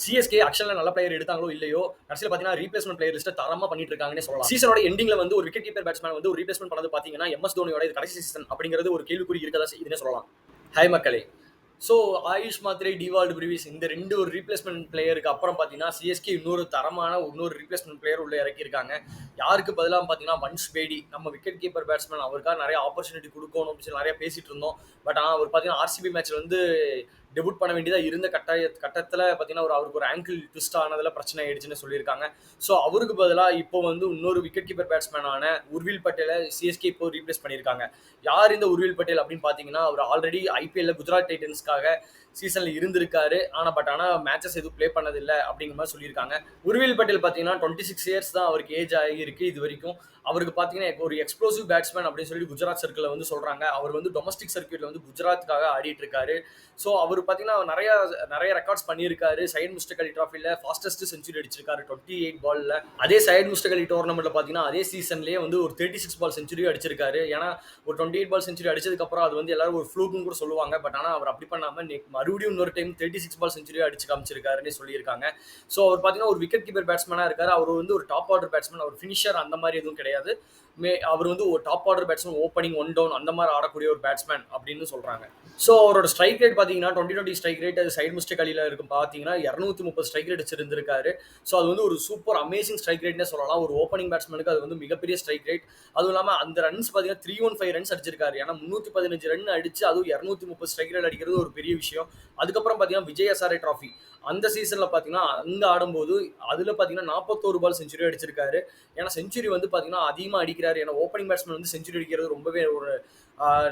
CSK ஆக்சுவலா நல்ல player எடுத்தாங்களோ இல்லையோ, கடைசியில பார்த்தீங்கன்னா ரீப்ளேஸ்மென்ட் பிளேயர் லிஸ்ட்ட தரமா பண்ணிட்டு இருக்காங்கன்னே சொல்லலாம். சீசனோட எண்டிங்ல வந்து ஒரு விக்கெட் கீப்பர் பேட்ஸ்மேன் வந்து ஒரு ரீப்ளேஸ்மென்ட் பண்ணது பார்த்தீங்கன்னா, எம்எஸ் தோனியோட இது கடைசி சீசன் அப்படிங்கிறது ஒரு கேள்விக்குறி இருக்கதா செய்யுதுன்னே சொல்லலாம். ஹாய் மக்களே! ஸோ ஆயுஷ் மாத்ரே, டிவால்ட் பிரீவிஸ் இந்த 2 ஒரு ரீப்ளேஸ்மென்ட் பிளேயருக்கு அப்புறம் பார்த்தீங்கன்னா, சிஎஸ்கே இன்னொரு தரமான இன்னொரு ரீப்ளேஸ்மென்ட் பிளேயர் உள்ள இறக்கியிருக்காங்க. யாருக்கு பதிலா பார்த்தீங்கன்னா, வன்ஷ் பேடி நம்ம விக்கெட் கீப்பர் பேட்ஸ்மேன் அவருக்காக நிறைய ஆப்பர்ச்சுனிட்டி குடுக்கணும் அப்படின்னு சொல்லி நிறைய பேசிட்டு இருந்தோம். பட் ஆனா அவர் பார்த்தீங்கன்னா, ஆர்சிபி மேட்ச்ல வந்து டெபுட் பண்ண வேண்டியதா இருந்த கட்டத்துல பார்த்தீங்கன்னா, அவருக்கு ஒரு ஆங்கிள் ட்விஸ்ட் ஆனதுல பிரச்சனை ஆயிடுச்சுன்னு சொல்லியிருக்காங்க. ஸோ அவருக்கு பதிலா இப்போ வந்து இன்னொரு விக்கெட் கீப்பர் பேட்ஸ்மேனான உர்வில் பட்டேல சிஎஸ்கே இப்போ ரீப்ளேஸ் பண்ணியிருக்காங்க. யார் இந்த உர்வில் பட்டேல் அப்படின்னு பார்த்தீங்கன்னா, அவர் ஆல்ரெடி ஐபிஎல்ல குஜராத் டைட்டன்ஸ்க்காக சீசன்ல இருந்திருக்காரு. ஆனா மேட்சஸ் எதுவும் ப்ளே பண்ணதில்ல அப்படிங்கிற மாதிரி சொல்லியிருக்காங்க. உர்வில் பட்டேல் பார்த்தீங்கன்னா 26 இயர்ஸ் தான் அவருக்கு ஏஜ் ஆகியிருக்கு இது வரைக்கும். அவருக்கு பார்த்தீங்கன்னா ஒரு எக்ஸ்ப்ளோசிவ் பேட்ஸ்மேன் அப்படின்னு சொல்லி குஜராத் சர்க்கிள்ல வந்து சொல்றாங்க. அவர் வந்து டொமஸ்டிக் சர்க்யூட்ல வந்து குஜராத்துக்காக ஆடிட்டு இருக்காரு. ஸோ அவர் பார்த்தீங்கன்னா நிறைய நிறைய ரெக்கார்ட்ஸ் பண்ணியிருக்காரு. சையத் முஸ்டக் அலி டிராஃபில ஃபாஸ்டஸ்ட் செஞ்சுரி அடிச்சிருக்காரு 28 பால்ல. அதே சையத் முஸ்டக் அலி டோர்னமெண்ட்ல பார்த்தீங்கன்னா அதே சீசன்லேயே வந்து ஒரு 36 பால் செஞ்சுரியும் அடிச்சிருக்காரு. ஏன்னா ஒரு 28 பால் செஞ்சுரி அடிச்சதுக்கு அப்புறம் அது வந்து எல்லாரும் ஒரு ஃப்ளூக்னு கூட சொல்லுவாங்க. பட் ஆனால் அவர் அப்படி பண்ணாம மறுபடியும் இன்னொரு டைம் 36 பால் செஞ்சுரியும் அடிச்சு காமிச்சிருக்காருன்னு சொல்லியிருக்காங்க. ஸோ அவர் பார்த்தீங்கன்னா ஒரு விக்கெட் கீப்பர் பேட்ஸ்மேனா இருக்காரு. அவர் வந்து ஒரு டாப் ஆர்டர் பேட்ஸ்மேன், அவர் ஃபினிஷர் அந்த மாதிரி எதுவும் கிடையாது. அவர் வந்து ஒரு top order batsman, opening one down அந்த மாதிரி ஆடக்கூடிய ஒரு பேட்ஸ்மேன் அப்படின்னு சொல்றாங்க. ஸோ அவரோட ஸ்ட்ரைக் ரேட் பார்த்தீங்கன்னா 2020 ஸ்ட்ரைக் ரேட் அது சைட் மிஸ்டேக் அலியில் இருக்கும் பார்த்தீங்கன்னா 230 ஸ்ட்ரைக் ரேட் வச்சிருந்திருக்காரு. ஸோ அது வந்து ஒரு சூப்பர் அமேசிங் ஸ்ட்ரைக் ரேட்னே சொல்லலாம். ஒரு ஓப்பனிங் பேட்ஸ்மேனுக்கு அது வந்து மிகப்பெரிய ஸ்ட்ரைக் ரேட். அதுவும் இல்லாமல் அந்த ரன்ஸ் பார்த்தீங்கன்னா 315 ரன்ஸ் அடிச்சிருக்காரு. ஏன்னா 315 ரன் அடிச்சு அதுவும் 230 ஸ்ட்ரைக் ரேட் அடிக்கிறது ஒரு பெரிய விஷயம். அதுக்கப்புறம் பார்த்தீங்கன்னா விஜய் ஹசாரே டிராஃபி அந்த சீசன்ல பார்த்தீங்கன்னா அங்கே ஆடும்போது அதில் பார்த்தீங்கன்னா 41 பால் செஞ்சுரி அடிச்சிருக்காரு. ஏன்னா செஞ்சுரி வந்து பார்த்தீங்கன்னா அதிகமாக அடிக்கிறாரு. ஏன்னா ஓப்பனிங் பேட்ஸ்மேன் வந்து செஞ்சுரி அடிக்கிறது ரொம்பவே ஒரு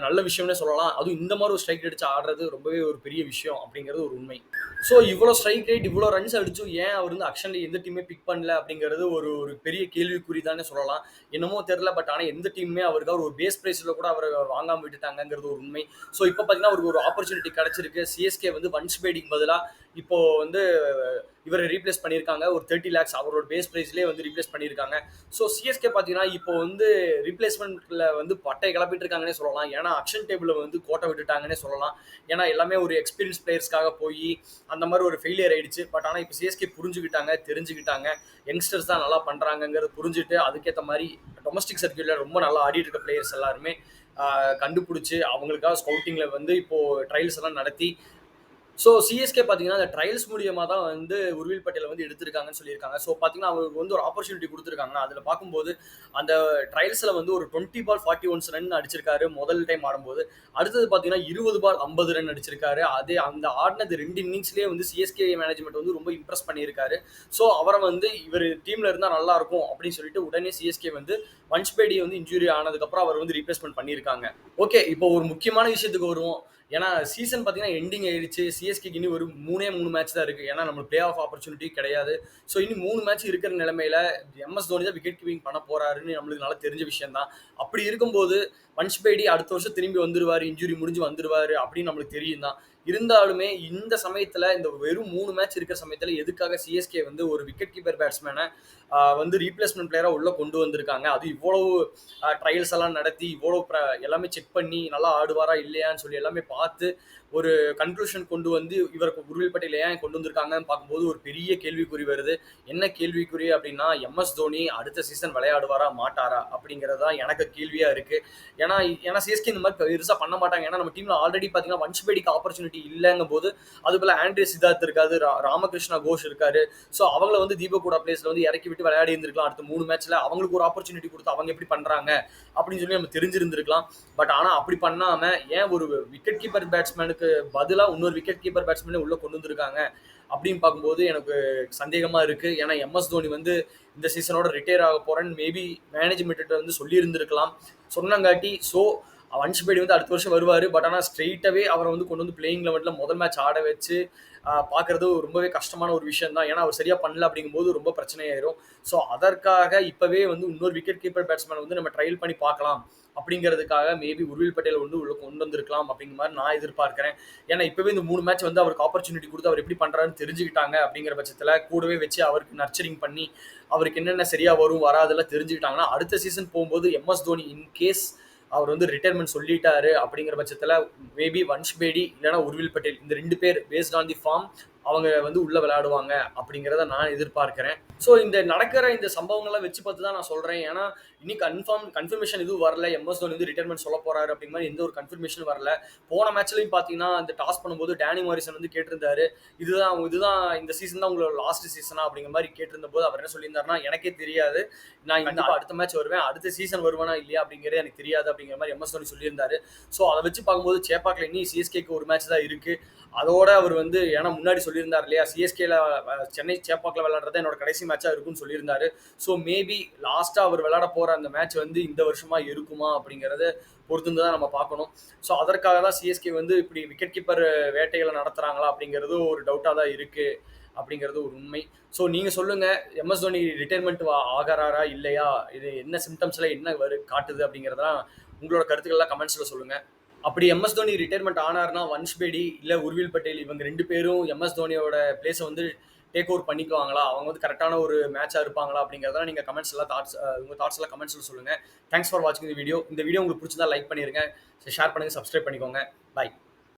நல்ல விஷயம்னே சொல்லலாம். அதுவும் இந்த மாதிரி ஒரு ஸ்ட்ரைக் அடிச்சு ஆடுறது ரொம்பவே ஒரு பெரிய விஷயம் அப்படிங்கிறது ஒரு உண்மை. ஸோ இவ்வளோ ஸ்ட்ரைக் ரேட் இவ்வளோ ரன்ஸ் அடிச்சும் ஏன் அவர் வந்து ஆக்ஷன்ல எந்த டீமே பிக் பண்ணல அப்படிங்கிறது ஒரு ஒரு பெரிய கேள்விக்குறி தானே சொல்லலாம். என்னமோ தெரியல. பட் ஆனால் எந்த டீமுமே அவருக்கு ஒரு பேஸ் பிரைஸ்ல கூட அவர் வாங்காம விட்டுட்டாங்கிறது ஒரு உண்மை. ஸோ இப்போ பார்த்தீங்கன்னா அவருக்கு ஒரு ஆப்பர்ச்சுனிட்டி கிடைச்சிருக்கு. சிஎஸ்கே வந்து வன்ஷ் பேடிக்கு பதிலாக இப்போ வந்து இவரை ரீப்ளேஸ் பண்ணியிருக்காங்க. ஒரு 30 லேக்ஸ் அவரோட பேஸ் பிரைஸ்லேயே வந்து ரீப்ளேஸ் பண்ணியிருக்காங்க. ஸோ சிஎஸ்கே பார்த்தீங்கன்னா இப்போ வந்து ரீப்ளேஸ்மெண்ட்ல வந்து பட்டை கிளப்பிட்டு இருக்காங்கன்னே சொல்லலாம். ஏன்னா ஆக்ஷன் டேபிள வந்து கோட்டை விட்டுட்டாங்கன்னே சொல்லலாம். ஏன்னா எல்லாமே ஒரு எக்ஸ்பீரியன்ஸ் பிளேயர்ஸ்க்காக போய் அந்த மாதிரி ஒரு ஃபெயிலியர் ஆயிடுச்சு. பட் ஆனால் இப்போ சிஎஸ்கே புரிஞ்சுக்கிட்டாங்க, தெரிஞ்சுக்கிட்டாங்க. யங்ஸ்டர்ஸ் தான் நல்லா பண்றாங்கிறது புரிஞ்சுட்டு அதுக்கேற்ற மாதிரி டொமஸ்டிக் சர்க்கியூட்ல ரொம்ப நல்லா ஆடிட்டு இருக்க பிளேயர்ஸ் எல்லாருமே கண்டுபிடிச்சு அவங்களுக்காக ஸ்கவுட்டிங்ல வந்து இப்போ ட்ரையல்ஸ் எல்லாம் நடத்தி ஸோ சிஎஸ்கே பார்த்தீங்கன்னா அந்த ட்ரையல்ஸ் மூலியமா தான் வந்து உர்வில் பட்டேல வந்து எடுத்திருக்காங்கன்னு சொல்லியிருக்காங்க. ஸோ பார்த்தீங்கன்னா அவருக்கு வந்து ஒரு ஆப்பர்ச்சுனிட்டி கொடுத்துருக்காங்க. அதில் பார்க்கும்போது அந்த ட்ரையல்ஸில் வந்து ஒரு 20 பால் 41 ரன் அடிச்சிருக்காரு முதல் டைம் ஆடும்போது. அடுத்தது பார்த்தீங்கன்னா 20 பால் 50 ரன் அடிச்சிருக்காரு. அதே அந்த ஆடினது 2 இன்னிங்ஸ்லேயே வந்து சிஎஸ்கே மேனேஜ்மெண்ட் வந்து ரொம்ப இம்ப்ரெஸ் பண்ணியிருக்காரு. ஸோ அவரை வந்து இவர் டீமில் இருந்தால் நல்லா இருக்கும் அப்படின்னு சொல்லிட்டு உடனே சிஎஸ்கே வந்து வன்ஷ் பேடி வந்து இன்ஜுரி ஆனதுக்கப்புறம் அவர் வந்து ரீப்ளேஸ்மெண்ட் பண்ணியிருக்காங்க. ஓகே, இப்போ ஒரு முக்கியமான விஷயத்துக்கு வருவோம். ஏன்னா சீசன் பார்த்தீங்கன்னா எண்டிங் ஆயிடுச்சு. சிஎஸ்கேக்கு இனி ஒரு 3 மேட்ச் தான் இருக்கு. ஏன்னா நம்மளுக்கு பிளே ஆஃப் ஆப்பர்ச்சுனிட்டி கிடையாது. ஸோ இனி 3 மேட்ச் இருக்கிற நிலைமையில எம்எஸ் தோனி தான் விக்கெட் கீப்பிங் பண்ண போறாருன்னு நம்மளுக்கு நல்லா தெரிஞ்ச விஷயம் தான். அப்படி இருக்கும்போது வன்ஷ் பேடி அடுத்த வருஷம் திரும்பி வந்துருவாரு, இன்ஜுரி முடிஞ்சு வந்துருவாரு அப்படின்னு நம்மளுக்கு தெரியும் தான். இருந்தாலுமே இந்த சமயத்துல இந்த வெறும் 3 மேட்ச் இருக்கிற சமயத்துல எதுக்காக சிஎஸ்கே வந்து ஒரு விக்கெட் கீப்பர் பேட்ஸ்மேனை வந்து ரீப்ளேஸ்மெண்ட் பிளேயரா உள்ள கொண்டு வந்திருக்காங்க. அது இவ்வளவு ட்ரையல்ஸ் எல்லாம் நடத்தி இவ்வளவு எல்லாமே செக் பண்ணி நல்லா ஆடுவாரா இல்லையான்னு சொல்லி எல்லாமே பார்த்து ஒரு கன்க்ளூஷன் கொண்டு வந்து இவருக்கு உர்வில் பட்டேல் ஏன் கொண்டு வந்திருக்காங்கன்னு பார்க்கும்போது ஒரு பெரிய கேள்விக்குறி வருது. என்ன கேள்விக்குறி அப்படின்னா எம்எஸ் தோனி அடுத்த சீசன் விளையாடுவாரா மாட்டாரா அப்படிங்கிறது தான் எனக்கு கேள்வியா இருக்கு. ஏன்னா ஏன்னா சிஎஸ்கே இந்த மாதிரி பெருசா பண்ண மாட்டாங்க. ஏன்னா நம்ம டீம்ல ஆல்ரெடி பார்த்தீங்கன்னா வன்ஷ் பேடிக்கு ஆப்பர்ச்சுனிட்டி இல்லைங்கும் போது அது போல ஆண்ட்ரே சித்தார்த் இருக்காது, ராமகிருஷ்ணா கோஷ் இருக்காரு. ஸோ அவங்கள வந்து தீபக் கூட பிளேஸ்ல வந்து இறக்கி விட்டு விளையாடி இருந்திருக்கலாம். அடுத்த 3 மேட்ச்ல அவங்களுக்கு ஒரு ஆப்பர்ச்சுனிட்டி கொடுத்து அவங்க எப்படி பண்றாங்க அப்படின்னு சொல்லி நம்ம தெரிஞ்சிருந்திருக்கலாம். பட் ஆனா அப்படி பண்ணாம ஏன் ஒரு விக்கெட் கீப்பர் பேட்ஸ்மேனுக்கு பதிலா இன்னொரு விக்கெட் கீப்பர் பேட்ஸ்மேனே உள்ள கொண்டு வந்திருக்காங்க அப்படின்னு பார்க்கும்போது எனக்கு சந்தேகமா இருக்கு. ஏன்னா எம்எஸ் தோனி வந்து இந்த சீசனோட ரிட்டையர் ஆக போறேன்னு மேபி மேனேஜ்மெண்ட் வந்து சொல்லி இருந்திருக்கலாம். சொன்னங்காட்டி ஸோ வன்ஷ் பேடி வந்து அடுத்த வருஷம் வருவாரு. பட் ஆனால் ஸ்ட்ரெயிட்டாவே அவரை வந்து கொண்டு வந்து பிளேயிங் லெவன்ல முதல் மேட்ச் ஆட வச்சு பார்க்கறது ரொம்பவே கஷ்டமான ஒரு விஷயம் தான். ஏன்னா அவர் சரியா பண்ணல அப்படிங்கும்போது ரொம்ப பிரச்சனையாயிரும். ஸோ அதற்காக இப்பவே வந்து இன்னொரு விக்கெட் கீப்பர் பேட்ஸ்மேன் வந்து நம்ம ட்ரையல் பண்ணி பார்க்கலாம் அப்படிங்கிறதுக்காக மேபி உர்வில் பட்டேல் வந்து உள்ள கொண்டு வந்திருக்கலாம் அப்படிங்கிற மாதிரி நான் எதிர்பார்க்கிறேன். ஏன்னா இப்பவே இந்த 3 மேட்ச் வந்து அவருக்கு ஆப்பர்ச்சுனிட்டி கொடுத்து அவர் எப்படி பண்றாருன்னு தெரிஞ்சுக்கிட்டாங்க அப்படிங்கிற பட்சத்துல கூடவே வச்சு அவருக்கு நர்ச்சரிங் பண்ணி அவருக்கு என்னென்ன சரியா வரும் வராதெல்லாம் தெரிஞ்சுக்கிட்டாங்கன்னா அடுத்த சீசன் போகும்போது எம்எஸ் தோனி இன்கேஸ் அவர் வந்து ரிட்டையர்மெண்ட் சொல்லிட்டாரு அப்படிங்கிற பட்சத்துல மேபி வன்ஷ் பேடி இல்லைன்னா உர்வில் பட்டேல் இந்த 2 பேர் பேஸ்ட் ஆன் தி ஃபார்ம் அவங்க வந்து உள்ள விளையாடுவாங்க அப்படிங்கிறத நான் எதிர்பார்க்கிறேன். ஸோ இந்த நடக்கிற இந்த சம்பவங்கள வச்சு பார்த்து தான் நான் சொல்றேன். ஏன்னா, இன்னும் கன்ஃபர்மேஷன் எதுவும் வரல. எம்.எஸ். தோனி வந்து ரிட்டயர்மென்ட் சொல்லப் போறாரு அப்படிங்கிற மாரி எந்த ஒரு கன்ஃபர்மேஷனும் வரல. போன மேட்ச்லயும் பார்த்தீங்கன்னா, அந்த டாஸ் பண்ணும்போது டேனி மாரிசன் வந்து கேட்டிருந்தாரு. இதுதான் இந்த சீசன் தான் உங்களோட லாஸ்ட் சீசனா அப்படிங்கிற மாரி கேட்டிருந்தபோது, அவர் என்ன சொல்லியிருந்தாருன்னா, எனக்கே தெரியாது. நான் கண்டிப்பா அடுத்த மேட்ச் வருவேன். அடுத்த சீசன் வருவேனா இல்லையா அப்படிங்கிறது எனக்கு தெரியாது அப்படிங்கிற மாரி எம்.எஸ். தோனி சொல்லியிருந்தாரு. ஸோ அத வச்சு பார்க்கும்போது சேப்பாக்ல இனி சிஎஸ்கேக்கு ஒரு மேட்ச் தான் இருக்கு. அதோட அவர் வந்து ஏன்னா முன்னாடி சொல்லியிருந்தார் இல்லையா, சிஎஸ்கேல சென்னை சேப்பாக்ல விளையாடுறது என்னோட கடைசி மேட்சா இருக்கும்னு சொல்லியிருந்தாரு. ஸோ மேபி லாஸ்டா அவர் விளையாட போற அந்த மேட்ச் வந்து இந்த வருஷமா இருக்குமா அப்படிங்கிறத பொறுத்து தான் நம்ம பார்க்கணும். ஸோ அதற்காக தான் சிஎஸ்கே வந்து இப்படி விக்கெட் கீப்பர் வேட்டைகளை நடத்துறாங்களா அப்படிங்கிறது ஒரு டவுட்டா தான் இருக்கு அப்படிங்கிறது ஒரு உண்மை. ஸோ நீங்க சொல்லுங்க, எம்.எஸ். தோனி ரிட்டையர்மெண்ட் ஆகறாரா இல்லையா? இது என்ன சிம்டம்ஸ்ல என்ன காட்டுது அப்படிங்கிறதெல்லாம் உங்களோட கருத்துக்கள்லாம் கமெண்ட்ஸ்ல சொல்லுங்க. அப்படி எம்.எஸ். தோனி ரிட்டையர்மெண்ட் ஆனார்னா, வன்ஷ் பேடி இல்ல உர்வில் பட்டேல் இவங்க 2 பேரும் எம்.எஸ். தோனியோட பிளேஸ வந்து டேக் ஓவர் பண்ணிக்குவாங்களா? அவங்க வந்து கரெக்ட்டான ஒரு மேட்சா இருப்பாங்களா? அப்படிங்கிறத நீங்க கமெண்ட்ஸ்ல உங்க தாட்ஸ் எல்லாம் கமெண்ட்ஸ்ல சொல்லுங்க. தேங்க்ஸ் ஃபார் வாட்சிங் தி வீடியோ. இந்த வீடியோ உங்களுக்கு பிடிச்சிருந்தா லைக் பண்ணிருங்க. ஷேர் பண்ணுங்க, சப்ஸ்கிரைப் பண்ணிக்கோங்க. பாய்.